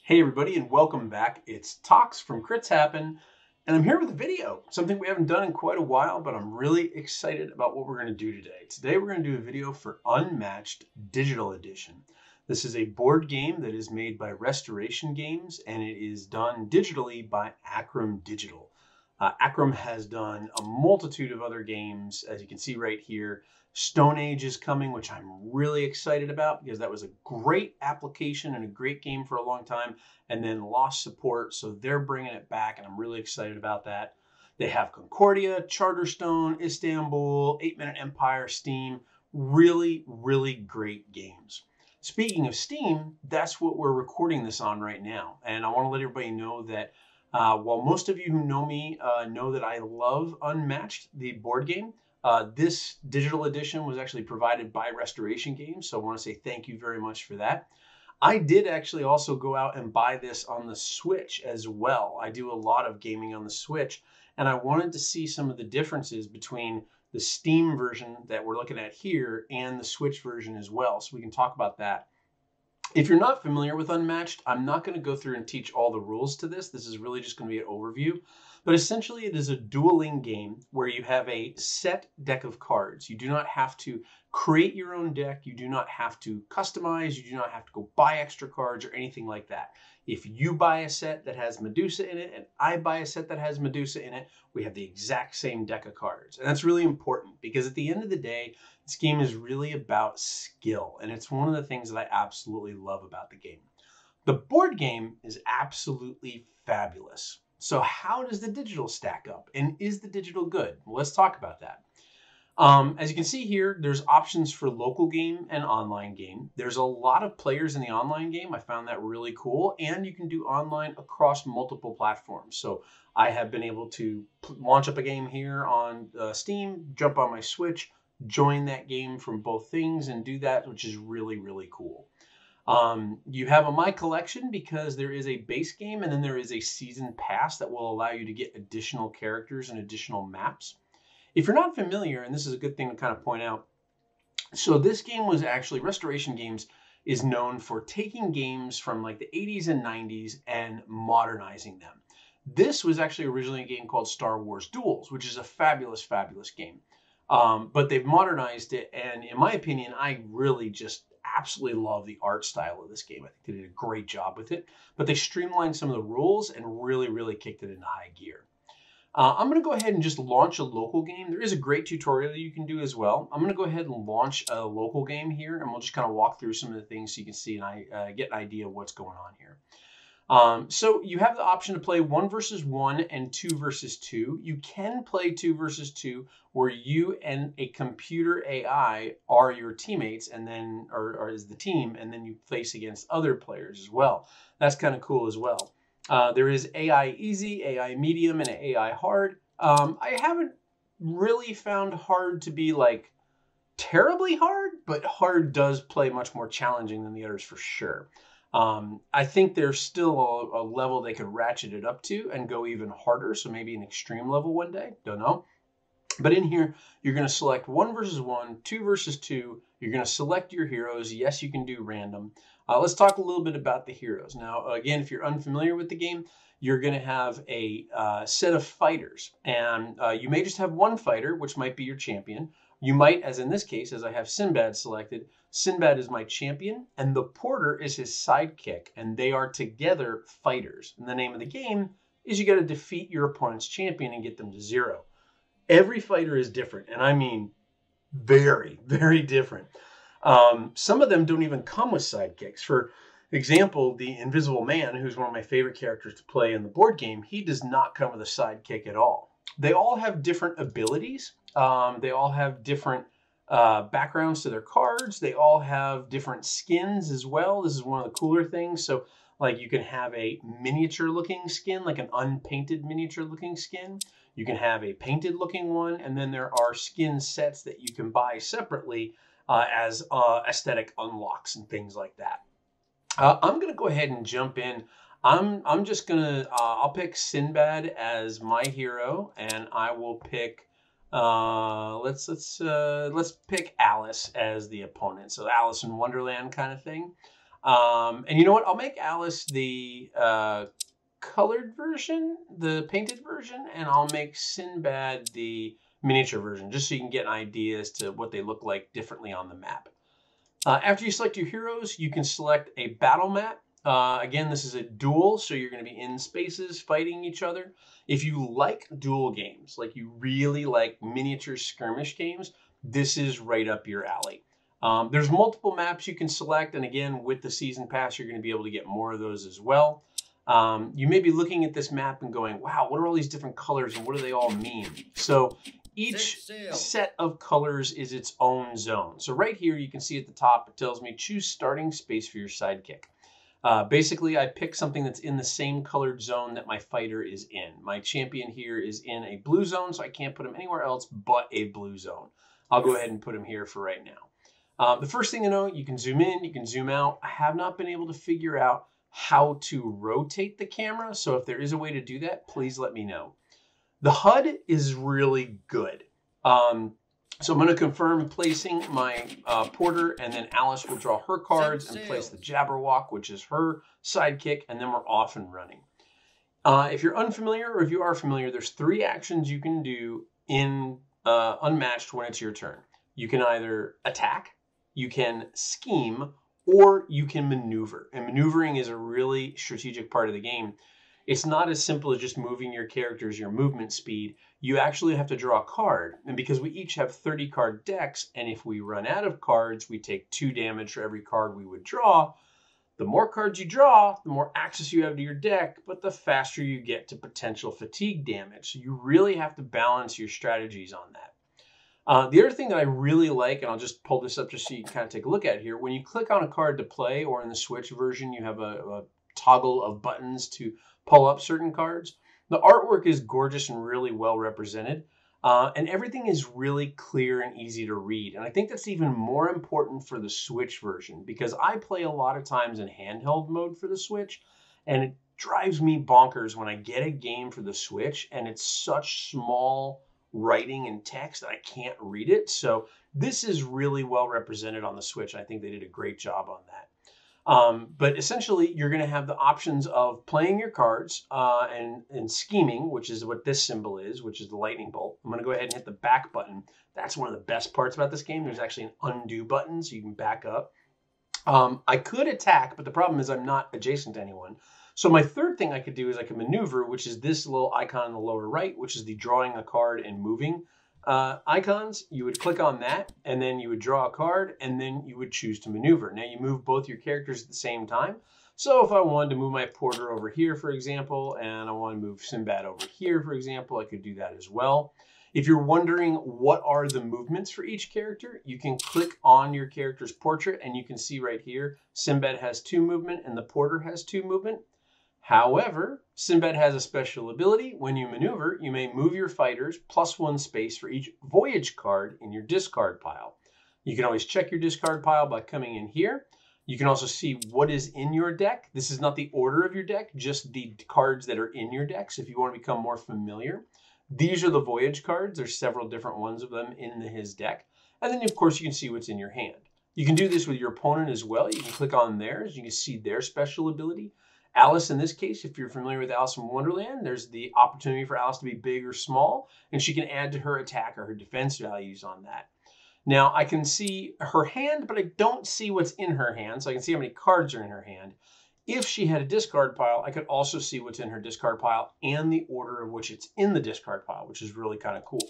Hey everybody, and welcome back. It's Talks from Crits Happen, and I'm here with a video, something we haven't done in quite a while, but I'm really excited about what we're going to do today. Today we're going to do a video for Unmatched Digital Edition. This is a board game that is made by Restoration Games, and it is done digitally by Acram Digital. Acram has done a multitude of other games, as you can see right here. Stone Age is coming, which I'm really excited about because that was a great application and a great game for a long time, and then lost support, so they're bringing it back, and I'm really excited about that. They have Concordia, Charterstone, Istanbul, 8-Minute Empire, Steam. Really, really great games. Speaking of Steam, that's what we're recording this on right now, and I want to let everybody know that while most of you who know me know that I love Unmatched, the board game, this digital edition was actually provided by Restoration Games, so I want to say thank you very much for that. I did actually also go out and buy this on the Switch as well. I do a lot of gaming on the Switch, and I wanted to see some of the differences between the Steam version that we're looking at here and the Switch version as well, so we can talk about that. If you're not familiar with Unmatched, I'm not going to go through and teach all the rules to this. This is really just going to be an overview. But essentially, it is a dueling game where you have a set deck of cards. You do not have to create your own deck. You do not have to customize. You do not have to go buy extra cards or anything like that. If you buy a set that has Medusa in it and I buy a set that has Medusa in it, we have the exact same deck of cards. And that's really important because at the end of the day, this game is really about skill. And it's one of the things that I absolutely love about the game. The board game is absolutely fabulous. So how does the digital stack up? And is the digital good? Well, let's talk about that. As you can see here, there's options for local game and online game. There's a lot of players in the online game. I found that really cool. And you can do online across multiple platforms. So I have been able to launch up a game here on Steam, jump on my Switch, join that game from both things and do that, which is really, really cool. You have a My Collection because there is a base game and then there is a season pass that will allow you to get additional characters and additional maps. If you're not familiar, and this is a good thing to kind of point out, so this game was actually, Restoration Games is known for taking games from like the 80s and 90s and modernizing them. This was actually originally a game called Star Wars Duels, which is a fabulous, fabulous game. But they've modernized it, and in my opinion, I really just absolutely love the art style of this game. I think they did a great job with it, but they streamlined some of the rules and really, really kicked it into high gear. I'm going to go ahead and just launch a local game. There is a great tutorial that you can do as well. I'm going to go ahead and launch a local game here, and we'll just kind of walk through some of the things so you can see and get an idea of what's going on here. So you have the option to play 1 versus 1 and 2 versus 2. You can play 2 versus 2 where you and a computer AI are your teammates and then or is the team, and then you face against other players as well. That's kind of cool as well. There is AI easy, AI medium, and AI hard. I haven't really found hard to be like terribly hard, but hard does play much more challenging than the others for sure. I think there's still a level they could ratchet it up to and go even harder. So maybe an extreme level one day, don't know. But in here, you're going to select 1 versus 1, 2 versus 2. You're going to select your heroes. Yes, you can do random. Let's talk a little bit about the heroes. Now, again, if you're unfamiliar with the game, you're going to have a set of fighters. And you may just have one fighter, which might be your champion. You might, as in this case, as I have Sinbad selected, Sinbad is my champion, and the porter is his sidekick, and they are together fighters. And the name of the game is you got to defeat your opponent's champion and get them to 0. Every fighter is different, and I mean very, very different. Some of them don't even come with sidekicks. For example, the Invisible Man, who's one of my favorite characters to play in the board game, he does not come with a sidekick at all. They all have different abilities. They all have different backgrounds to their cards. They all have different skins as well. This is one of the cooler things. So like you can have a miniature looking skin, like an unpainted miniature looking skin. You can have a painted looking one. And then there are skin sets that you can buy separately as aesthetic unlocks and things like that. I'm going to go ahead and jump in. I'm just going to, I'll pick Sinbad as my hero, and I will pick Let's pick Alice as the opponent. So Alice in Wonderland kind of thing. And you know what? I'll make Alice the colored version, the painted version, and I'll make Sinbad the miniature version, just so you can get an idea as to what they look like differently on the map. After you select your heroes, you can select a battle map. Again, this is a duel, so you're going to be in spaces fighting each other. If you like duel games, like you really like miniature skirmish games, this is right up your alley. There's multiple maps you can select, and again, with the season pass, you're going to be able to get more of those as well. You may be looking at this map and going, wow, what are all these different colors and what do they all mean? So each set of colors is its own zone. So right here, you can see at the top, it tells me choose starting space for your sidekick. Basically, I pick something that's in the same colored zone that my fighter is in. My champion here is in a blue zone, so I can't put him anywhere else but a blue zone. I'll go ahead and put him here for right now. The first thing to know, you can zoom in, you can zoom out. I have not been able to figure out how to rotate the camera, so if there is a way to do that, please let me know. The HUD is really good. So I'm going to confirm placing my porter, and then Alice will draw her cards and place the Jabberwock, which is her sidekick, and then we're off and running. If you're unfamiliar, or if you are familiar, there's 3 actions you can do in Unmatched when it's your turn. You can either attack, you can scheme, or you can maneuver. And maneuvering is a really strategic part of the game. It's not as simple as just moving your characters, your movement speed. You actually have to draw a card. And because we each have 30 card decks, and if we run out of cards, we take 2 damage for every card we would draw. The more cards you draw, the more access you have to your deck, but the faster you get to potential fatigue damage. So you really have to balance your strategies on that. The other thing that I really like, and I'll just pull this up just so you can kind of take a look at it here, when you click on a card to play, or in the Switch version, you have a toggle of buttons to pull up certain cards. The artwork is gorgeous and really well represented, and everything is really clear and easy to read. And I think that's even more important for the Switch version, because I play a lot of times in handheld mode for the Switch, and it drives me bonkers when I get a game for the Switch and it's such small writing and text that I can't read it. So this is really well represented on the Switch. I think they did a great job on that. But essentially, you're going to have the options of playing your cards and scheming, which is what this symbol is, which is the lightning bolt. I'm going to go ahead and hit the back button. That's one of the best parts about this game. There's actually an undo button, so you can back up. I could attack, but the problem is I'm not adjacent to anyone. So my third thing I could do is I could maneuver, which is this little icon in the lower right, which is the drawing a card and moving icons. You would click on that, and then you would draw a card, and then you would choose to maneuver. Now you move both your characters at the same time. So if I wanted to move my porter over here, for example, and I want to move Sinbad over here, for example, I could do that as well. If you're wondering what are the movements for each character, you can click on your character's portrait, and you can see right here, Sinbad has 2 movement and the porter has 2 movement. However, Sinbad has a special ability. When you maneuver, you may move your fighters +1 space for each voyage card in your discard pile. You can always check your discard pile by coming in here. You can also see what is in your deck. This is not the order of your deck, just the cards that are in your deck. So if you want to become more familiar, these are the voyage cards. There's several different ones of them in his deck. And then, of course, you can see what's in your hand. You can do this with your opponent as well. You can click on theirs. You can see their special ability. Alice, in this case, if you're familiar with Alice in Wonderland, there's the opportunity for Alice to be big or small, and she can add to her attack or her defense values on that. Now, I can see her hand, but I don't see what's in her hand, so I can see how many cards are in her hand. If she had a discard pile, I could also see what's in her discard pile and the order of which it's in the discard pile, which is really kind of cool.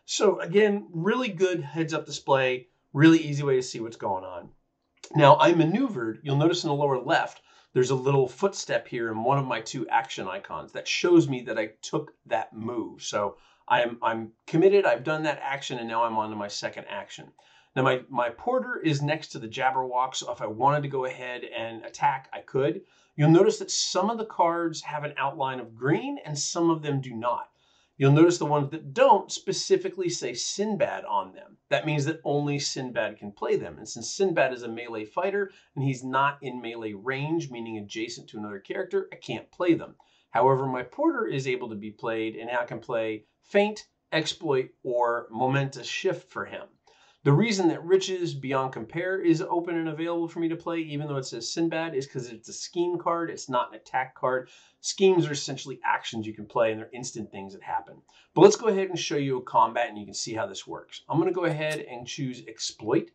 So again, really good heads-up display, really easy way to see what's going on. Now, I maneuvered. You'll notice in the lower left, there's a little footstep here in one of my 2 action icons that shows me that I took that move. So I'm committed. I've done that action, and now I'm on to my second action. Now my porter is next to the Jabberwock, so if I wanted to go ahead and attack, I could. You'll notice that some of the cards have an outline of green and some of them do not. You'll notice the ones that don't specifically say Sinbad on them. That means that only Sinbad can play them. And since Sinbad is a melee fighter and he's not in melee range, meaning adjacent to another character, I can't play them. However, my porter is able to be played, and I can play Feint, exploit, or momentous shift for him. The reason that Riches Beyond Compare is open and available for me to play, even though it says Sinbad, is because it's a scheme card. It's not an attack card. Schemes are essentially actions you can play, and they're instant things that happen. But let's go ahead and show you a combat, and you can see how this works. I'm going to go ahead and choose Exploit.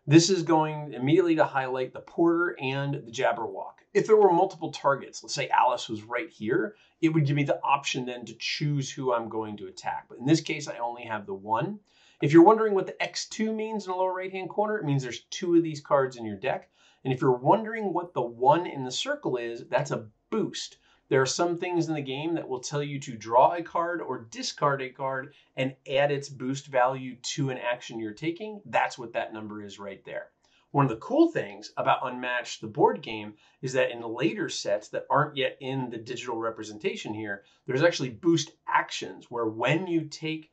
This is going immediately to highlight the Porter and the Jabberwock. If there were multiple targets, let's say Alice was right here, it would give me the option then to choose who I'm going to attack. But in this case, I only have the one. If you're wondering what the X2 means in the lower right-hand corner, it means there's 2 of these cards in your deck. And if you're wondering what the 1 in the circle is, that's a boost. There are some things in the game that will tell you to draw a card or discard a card and add its boost value to an action you're taking. That's what that number is right there. One of the cool things about Unmatched, the board game, is that in the later sets that aren't yet in the digital representation here, there's actually boost actions where when you take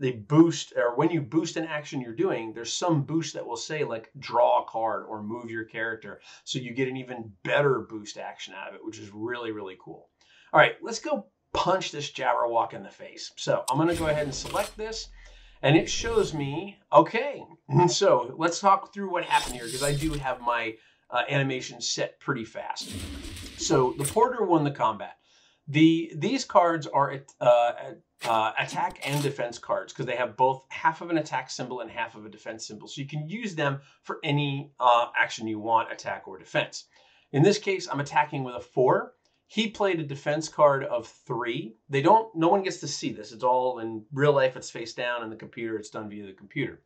the boost, or when you boost an action you're doing, there's some boost that will say like draw a card or move your character. So you get an even better boost action out of it, which is really, really cool. All right, let's go punch this Jabberwock in the face. So I'm going to go ahead and select this, and it shows me, okay. So let's talk through what happened here, because I do have my animation set pretty fast. So the Porter won the combat. These cards are attack and defense cards because they have both half of an attack symbol and half of a defense symbol. So you can use them for any action you want, attack or defense. In this case, I'm attacking with a 4. He played a defense card of 3. No one gets to see this. It's all in real life. It's face down. In the computer, it's done via the computer.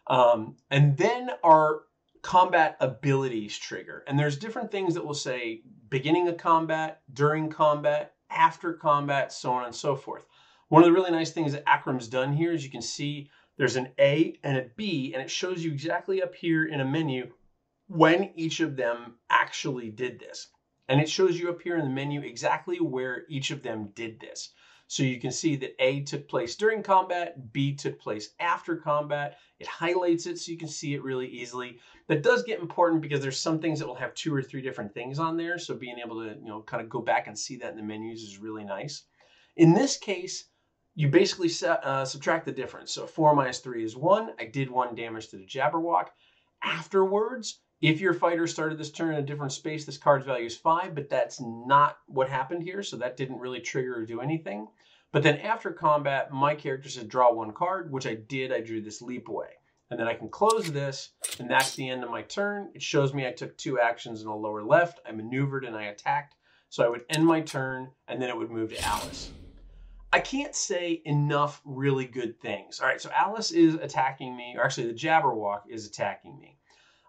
And then our combat abilities trigger. And there's different things that will say beginning of combat, during combat, after combat, so on and so forth. One of the really nice things that Acram's done here is you can see there's an A and a B, and it shows you exactly up here in a menu when each of them actually did this. And it shows you up here in the menu exactly where each of them did this. So you can see that A took place during combat, B took place after combat. It highlights it so you can see it really easily. That does get important because there's some things that will have 2 or 3 different things on there. So being able to, kind of go back and see that in the menus is really nice. In this case, you basically subtract the difference. So 4 minus 3 is 1. I did 1 damage to the Jabberwock. Afterwards, if your fighter started this turn in a different space, this card's value is 5, but that's not what happened here, so that didn't really trigger or do anything. But then after combat, my character said draw 1 card, which I did. I drew this leap away. And then I can close this, and that's the end of my turn. It shows me I took 2 actions in the lower left. I maneuvered and I attacked. So I would end my turn, and then it would move to Alice. I can't say enough really good things. All right, so Alice is attacking me, or actually the Jabberwock is attacking me.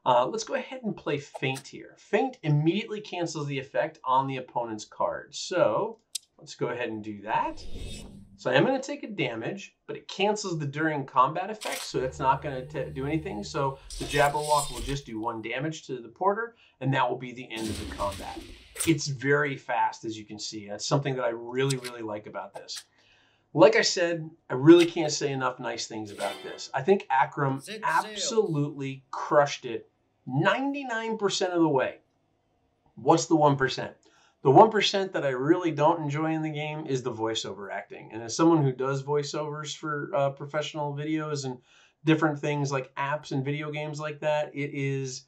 Let's go ahead and play Feint here. Feint immediately cancels the effect on the opponent's card. So let's go ahead and do that. So I am going to take a damage, but it cancels the during combat effect, so that's not going to do anything. So the Jabberwock will just do 1 damage to the Porter, and that will be the end of the combat. It's very fast, as you can see. That's something that I really, really like about this. Like I said, I really can't say enough nice things about this. I think Acram absolutely crushed it 99% of the way. What's the 1%? The 1% that I really don't enjoy in the game is the voiceover acting. And as someone who does voiceovers for professional videos and different things like apps and video games like that, it is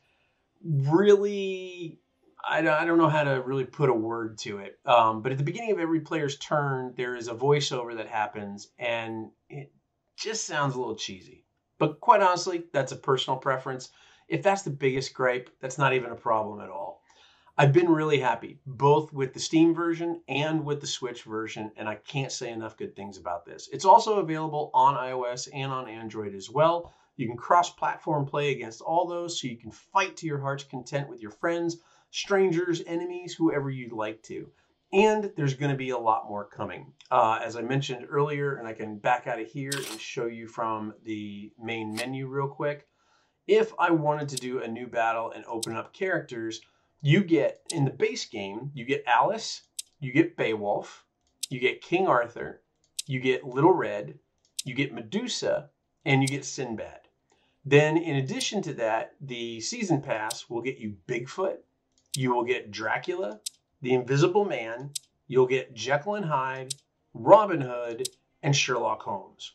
really, I don't know how to really put a word to it. But at the beginning of every player's turn, there is a voiceover that happens, and it just sounds a little cheesy. But quite honestly, that's a personal preference. If that's the biggest gripe, that's not even a problem at all. I've been really happy, both with the Steam version and with the Switch version, and I can't say enough good things about this. It's also available on iOS and on Android as well. You can cross-platform play against all those, so you can fight to your heart's content with your friends, strangers, enemies, whoever you'd like to. And there's going to be a lot more coming. As I mentioned earlier, and I can back out of here and show you from the main menu real quick. If I wanted to do a new battle and open up characters, you get, in the base game, you get Alice, you get Beowulf, you get King Arthur, you get Little Red, you get Medusa, and you get Sinbad. Then in addition to that, the Season Pass will get you Bigfoot, you will get Dracula, the Invisible Man, you'll get Jekyll and Hyde, Robin Hood, and Sherlock Holmes.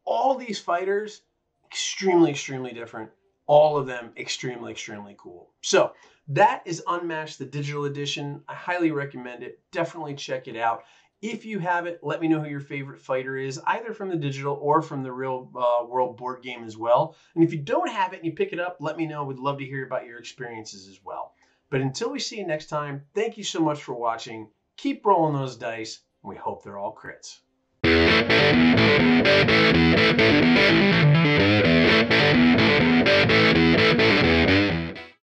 All these fighters, extremely, extremely different. All of them extremely, extremely cool. So that is UnMatched, the digital edition. I highly recommend it. Definitely check it out. If you have it, let me know who your favorite fighter is, either from the digital or from the real world board game as well. And if you don't have it and you pick it up, let me know. We'd love to hear about your experiences as well. But until we see you next time, thank you so much for watching. Keep rolling those dice, and we hope they're all crits.